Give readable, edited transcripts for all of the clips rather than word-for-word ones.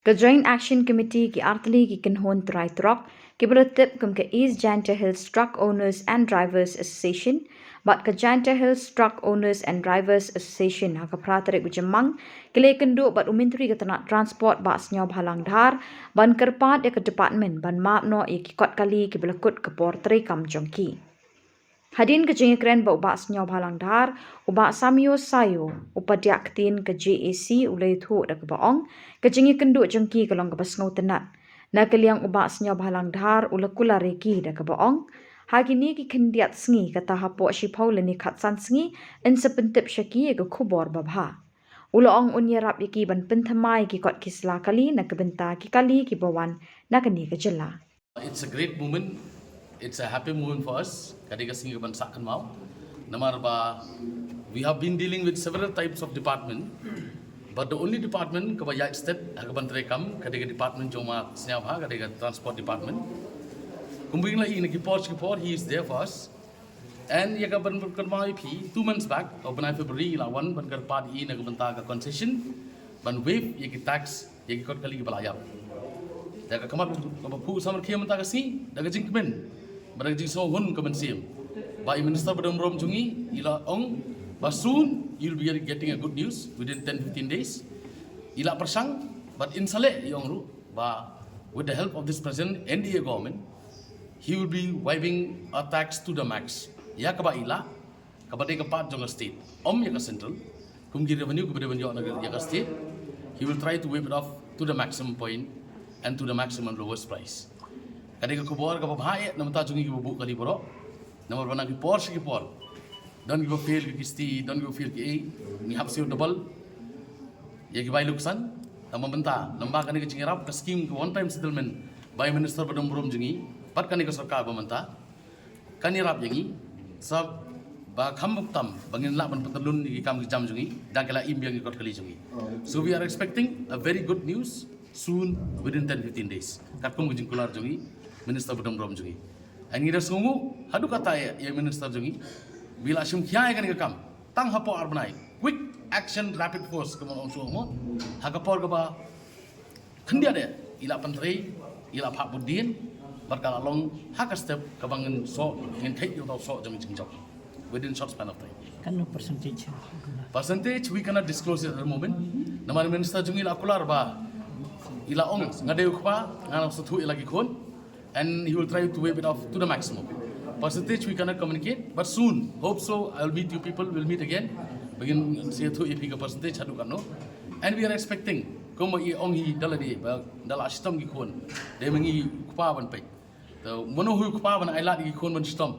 Ke Joint Action Committee ki artli ki kenhon Trai trok ki beretip kum ke East Janta Hills Truck Owners and Drivers Association bat ke Janta Hills Truck Owners and Drivers Association ha ke pratarik ujemang kile kenduk bat umintri ke tanak transport bat Sniawbhalang Dhar ban kerpat ya ke department ban map no ya ki kot kali ki belakut ke por Trai kam jongki. Hadin ke jengikren ba ubak Sniawbhalang Dhar, ubak Samyo Sayo, upadyak tin ke JAC ulai thu da ke baong, ke jengi kenduk jengki ke long ke basngau tenat. Na ke liang ubak Sniawbhalang Dhar ula Kular reki da ke baong, hagi ni ki kendiat sengi kata hapo shipau leni katsan sengi en sepentip syaki ke Khubor babha. Ula ong Iarap yaki ban pentamai ki kot kisla kali na ke benta ki kali ki bawan na ke ni ke jela. It's a great moment. It's a happy moment for us. Kadika singi ban sakan mau. Namar ba, we have been dealing with several types of department, but the only department kaba yait step hakaban Trai kam kadika department joma Sniawbha kadika transport department. Kumbing la in Khubor, he is there for us. And yakaban kermai pi 2 months back, open February la one ban kerpad in hakaban taga concession, ban wave yaki tax yaki kot kali Meghalaya. Daga kamar pu samar kia mentaka si daga jingkmen. Barang jing so hun kaman siem. By Minister Badam Rom Jungi, ila ong, but soon you'll be getting a good news within 10-15 days. Ila persang, but in Saleh Yongru, with the help of this present NDA government, he will be wiping a tax to the max. Ya kaba ila, kaba de kapat jonga state. Yaka central, kumgi revenue kubade banjo yaka state, he will try to wipe it off to the maximum point and to the maximum lowest price. Kadang Khubor ka babae na mata jungi ki bubu kali boro namar bana ki por don't give a fail ki kisti don't give a fail ki a ni hapsi double ye ki bai luksan tama benta lamba kani ki Iarap ka scheme ki one time settlement by Minister Badam Rom jungi pat kani ka sarkar ba menta kan Iarap yangi sab ba khambuk tam bangin la ban patalun ni kam ki jam jungi dan kala imbiang ki kot kali jungi. So we are expecting a very good news soon within 10-15 days katkum ki Kular jungi Minister Badam Rom jungi. And ngira sungu hadu kata ya Minister jungi bila shum kya kan kam tang hapo arbanai quick action rapid force kama om sumo hakapor ba khandia de ila pantrai ila phak budin barkala long haka step kabangan so ngin thai yo so jami jingjok within short span of time. Kan Percentage we cannot disclose it at the moment. Namar Minister jungi ila Kular ba ila ong ngade ukpa ngana sathu ila ki khon. And he will try to wave it off to the maximum. Percentage we cannot communicate, but soon, hope so, I'll meet you people, we'll meet again. Begin see to if percentage hadu kano. And we are expecting, como ong hi daladi, dala sistem gi kon. De mengi kupa ban pe. The mono hu kupa ban ai lat gi kon ban sistem.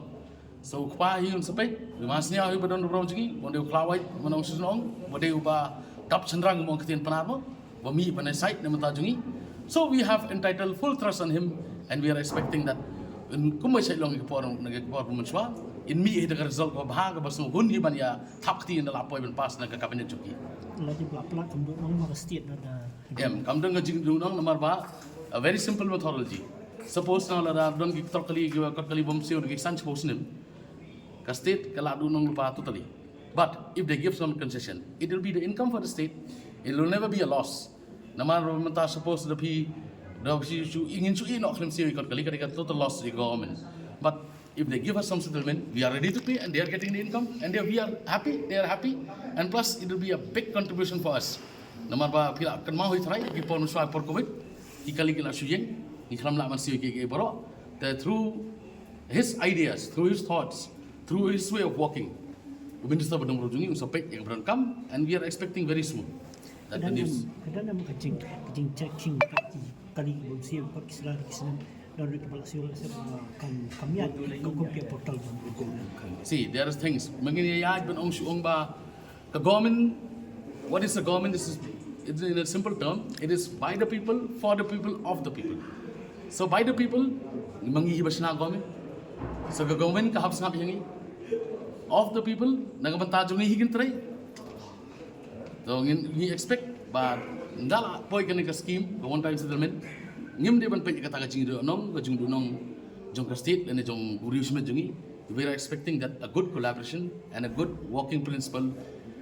So kupa hi un sapai, masnya hu badon rom jingi, mon de klawai mono sinong, mo de uba tap chandrang mo ketien panamo, bo mi ban site na mata jungi. So we have entitled full trust on him. And we are expecting that in Shillong in me the result of Haga Basu Hundi Banya Tapti in the Lapoy pass like a cabinet jockey. Come to Marba, a very simple methodology. Suppose now that don't get totally give a Kokali Bomsi or Sanch Posnim, Castate Kaladu Nongpa totally. But if they give some concession, it will be the income for the state, it will never be a loss. Namar Mata supposed to be ingin su inok krim siwi kot kali kadika total loss to the government. But if they give us some settlement, we are ready to pay and they are getting the income and we are happy, they are happy. And plus it will be a big contribution for us. Namar ba pila kan mau Trai ki pon uswa por covid ki kali kila sujeng ni kram la man siwi ke boro that through his ideas, through his thoughts, through his way of walking, Minister Badam Rom jungi usapek yang beran kam and we are expecting very soon that the news. Kali bomsi kot kisla kisna dari kepalasiul kamian kompia portal. See, there are things. Mengini yaj ben ong suong ba the government. What is the government? This is it's in a simple term. It is by the people, for the people, of the people. So by the people, mangi basna government. So the government kahap sangap yangi. Of the people, nagabanta jungi higin Trai. So we expect, but ndala poi kani ka scheme ka one time settlement ngim de ban pe ka ta jing do nong ka jing do nong jong ka state and jong guriusme jungi we are expecting that a good collaboration and a good working principle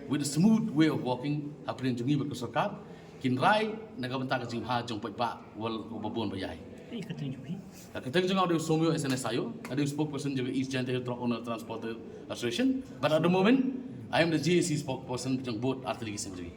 with a smooth way of working happening jungi ba ka sarkar kinrai nagabentak jing ha jong pa wal babon bayai. Ikatan juhi. Kita juga ada somyo SNS ayo, ada spokesperson juga East Giant Hill Truck Owner Transport Association. But at the moment, I am the GAC spokesperson jong both artillery sendiri.